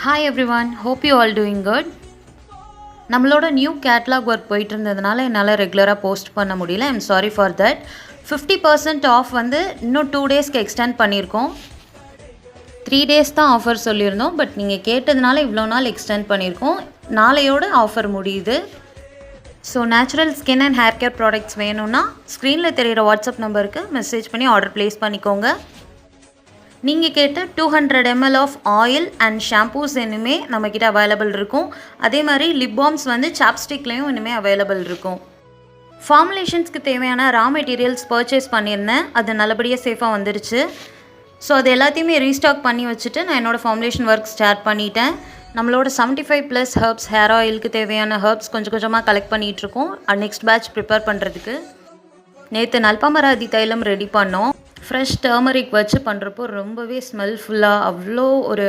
Hi everyone, hope you all doing good. நம்மளோட new catalogue work போயிட்டு இருந்ததுனால என்னால் ரெகுலராக போஸ்ட் பண்ண முடியல. I'm sorry for that. 50% off வந்து இன்னும் 2 டேஸ்க்கு எக்ஸ்டெண்ட் பண்ணியிருக்கோம். 3 டேஸ் தான் ஆஃபர் சொல்லியிருந்தோம், பட் நீங்கள் கேட்டதுனால இவ்வளோ நாள் எக்ஸ்டெண்ட் பண்ணியிருக்கோம். நாளையோட ஆஃபர் முடியுது. So natural skin and hair care products வேணும்னா ஸ்க்ரீனில் தெரிகிற வாட்ஸ்அப் நம்பருக்கு மெசேஜ் பண்ணி ஆர்டர் ப்ளேஸ் பண்ணிக்கோங்க. நீங்கள் கேட்ட 200 ml of oil and shampoos இனிமே நம்மக்கிட்ட அவைலபிள் இருக்கும். அதே மாதிரி லிப் பாம்ஸ் வந்து சாப்ஸ்டிக்லேயும் இனிமேல் அவைலபிள் இருக்கும். ஃபார்முலேஷன்ஸ்க்கு தேவையான ரா மெட்டீரியல்ஸ் பர்ச்சேஸ் பண்ணியிருந்தேன். அது நல்லபடியாக சேஃபாக வந்துருச்சு. ஸோ அது எல்லாத்தையுமே ரீஸ்டாக் பண்ணி வச்சுட்டு நான் என்னோடய ஃபார்முலேஷன் ஒர்க் ஸ்டார்ட் பண்ணிட்டேன். நம்மளோட 75+ ஹர்ப்ஸ் ஹேர் ஆயிலுக்கு தேவையான ஹர்ப்ஸ் கொஞ்சம் கொஞ்சமாக கலெக்ட் பண்ணிகிட்ருக்கோம். நெக்ஸ்ட் பேட்ச் ப்ரிப்பேர் பண்ணுறதுக்கு. நேற்று நல்பமராதி தைலம் ரெடி பண்ணோம். ஃப்ரெஷ் டர்மரிக் வச்சு பண்ணுறப்போ ரொம்பவே ஸ்மெல்ஃபுல்லாக அவ்வளோ ஒரு